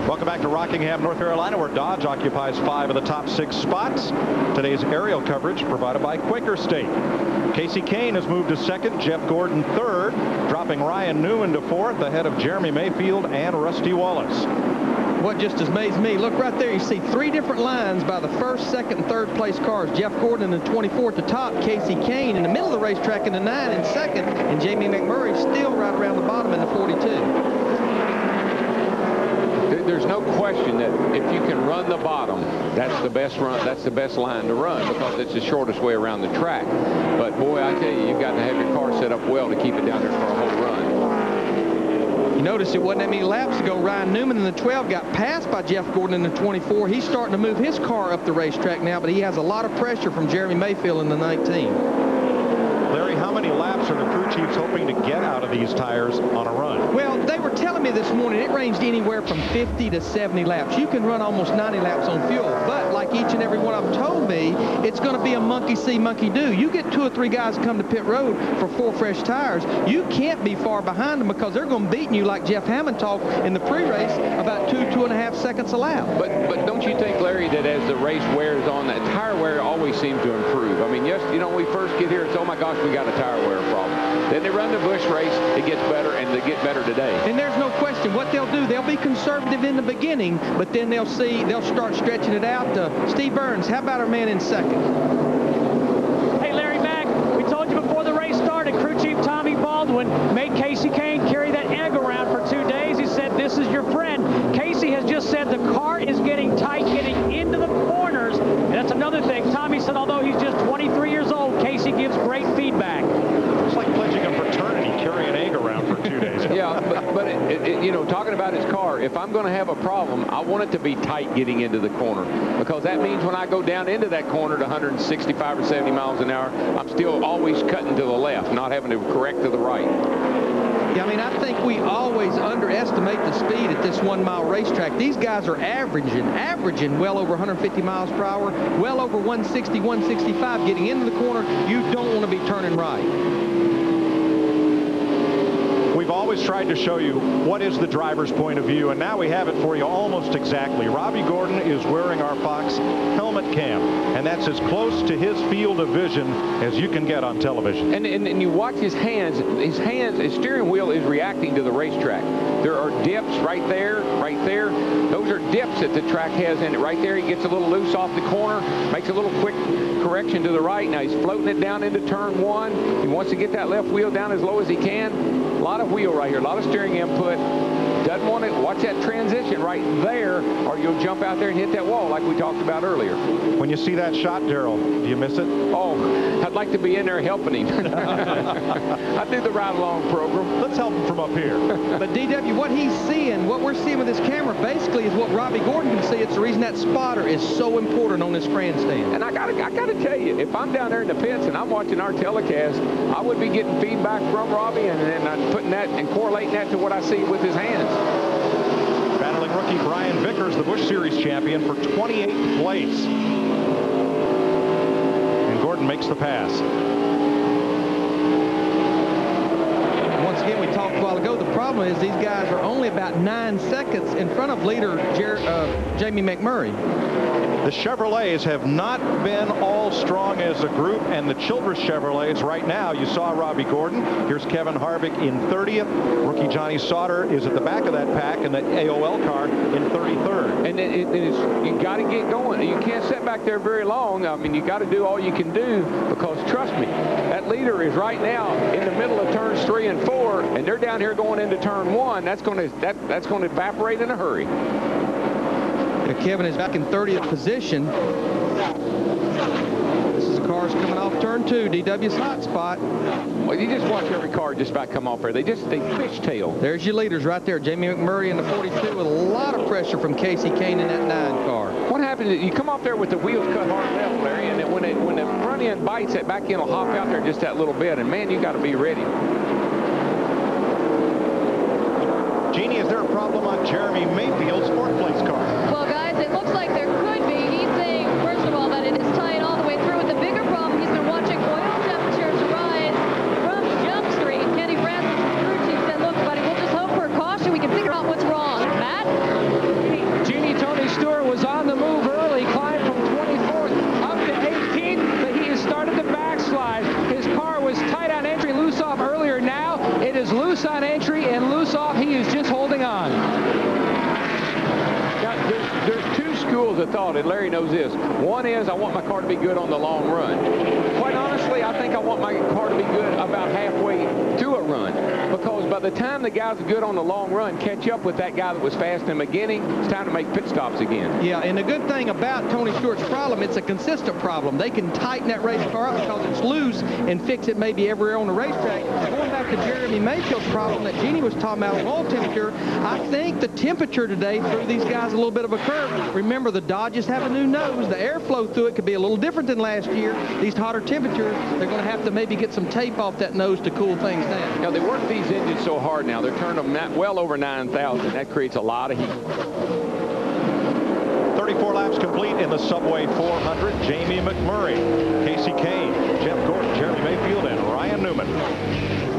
Welcome back to Rockingham, North Carolina, where Dodge occupies 5 of the top 6 spots. Today's aerial coverage provided by Quaker State. Casey Kane has moved to 2nd, Jeff Gordon 3rd, dropping Ryan Newman to 4th, ahead of Jeremy Mayfield and Rusty Wallace. What just amazed me, look right there, you see 3 different lines by the 1st, 2nd, and 3rd place cars. Jeff Gordon in the 24 at the top, Casey Kane in the middle of the racetrack in the 9 in 2nd, and Jamie McMurray still right around the bottom in the 42. There's no question that if you can run the bottom, that's the best run. That's the best line to run because it's the shortest way around the track. But boy, I tell you, you've got to have your car set up well to keep it down there for a whole run. You notice it wasn't that many laps ago. Ryan Newman in the 12 got passed by Jeff Gordon in the 24. He's starting to move his car up the racetrack now, but he has a lot of pressure from Jeremy Mayfield in the 19. Larry, how many laps are the crew chiefs hoping to get out of these tires on a run? Well, they were telling me this morning it ranged anywhere from 50 to 70 laps. You can run almost 90 laps on fuel, but like each and every one of them told me, it's going to be a monkey see, monkey do. You get 2 or 3 guys come to pit road for 4 fresh tires, you can't be far behind them because they're going to beat you like Jeff Hammond talked in the pre-race about 2.5 seconds a lap. But don't you think, Larry, that as the race wears on, that tire wear always seems to improve? I mean, yes, you know, when we first get here, it's, oh my gosh, we got a tire wear problem. Then they run the Busch race, it gets better, and they get better today. And there's no question what they'll do. They'll be conservative in the beginning, but then they'll start stretching it out. Steve Burns, how about our man in 2nd? Hey, Larry Mack, we told you before the race started, crew chief Tommy Baldwin made Casey Kane carry that egg around for 2 days. He said, this is your friend. Casey has just said the car is getting tight, getting into the corners. And that's another thing. Tommy said, although he's just 23 years old, Casey gives great feedback. It's like pledging a fraternity, carry an egg around for 2 days. Yeah, but you know, talking about his car, if I'm going to have a problem, I want it to be tight getting into the corner, because that means when I go down into that corner to 165 or 70 miles an hour, I'm still always cutting to the left, not having to correct to the right. Yeah, I mean, I think we always underestimate the speed at this 1-mile racetrack. These guys are averaging well over 150 miles per hour, well over 160, 165. Getting into the corner, you don't want to be turning right. We've always tried to show you what is the driver's point of view, and now we have it for you almost exactly. Robbie Gordon is wearing our Fox helmet cam, and that's as close to his field of vision as you can get on television. And you watch his hands, his steering wheel is reacting to the racetrack. There are dips right there, right there. Those are dips that the track has in it. Right there, he gets a little loose off the corner, makes a little quick correction to the right. Now he's floating it down into turn 1. He wants to get that left wheel down as low as he can. A lot of wheel right here, a lot of steering input. Doesn't want to watch that transition right there, or you'll jump out there and hit that wall like we talked about earlier. When you see that shot, Darrell, do you miss it? Oh, I'd like to be in there helping him. I do the ride-along program. Let's help him from up here. But DW, what he's seeing, what we're seeing with this camera, basically is what Robbie Gordon can see. It's the reason that spotter is so important on this grandstand. And I gotta tell you, if I'm down there in the pits and I'm watching our telecast, I would be getting feedback from Robbie, and then I'm putting that and correlating that to what I see with his hands. Battling rookie Brian Vickers, the Busch Series champion, for 28th place. And Gordon makes the pass. Once again, we talked a while ago, the problem is these guys are only about 9 seconds in front of leader Jamie McMurray. The Chevrolets have not been all strong as a group, and the Childress Chevrolets right now, you saw Robbie Gordon. Here's Kevin Harvick in 30th. Rookie Johnny Sauter is at the back of that pack in the AOL car in 33rd. And you got to get going. You can't sit back there very long. I mean, you got to do all you can do, because trust me, that leader is right now in the middle of turns 3 and 4, and they're down here going into turn 1. That's going to evaporate in a hurry. Kevin is back in 30th position. This is the cars coming off turn 2, DW's hot spot. Well, you just watch every car just about come off there. They fishtail. There's your leaders right there. Jamie McMurray in the 42 with a lot of pressure from Casey Kane in that 9 car. What happens is you come off there with the wheels cut hard left, Larry, and when the front end bites, that back end will hop out there just that little bit, and man, you got to be ready. Jeannie, is there a problem on Jeremy Mayfield's 4th place car? Well, guys, it looks like there could be. He's saying, first of all, that it is tight all the way through. And the bigger problem, he's been watching oil temperatures rise from Jump Street. Kenny Francis, the crew chief, said, look, buddy, we'll just hope for a caution. We can figure out what's wrong. Matt? schools of thought, and Larry knows this. One is I want my car to be good on the long run. Quite honestly, I think I want my car to be good about halfway to a run, because by the time the guys are good on the long run catch up with that guy that was fast in the beginning, it's time to make pit stops again. Yeah, and the good thing about Tony Stewart's problem, it's a consistent problem. They can tighten that race car up because it's loose and fix it maybe everywhere on the racetrack. Going back to Jeremy Mayfield's problem that Jeannie was talking about, oil temperature, I think the temperature today threw these guys a little bit of a curve. Remember, the Dodges have a new nose. The airflow through it could be a little different than last year. These hotter temperatures, they're going to have to maybe get some tape off that nose to cool things down. You know, they work these engines so hard now. They're turning them well over 9,000. That creates a lot of heat. 34 laps complete in the Subway 400. Jamie McMurray, Casey Kane, Jeff Gordon, Jeremy Mayfield, and Ryan Newman.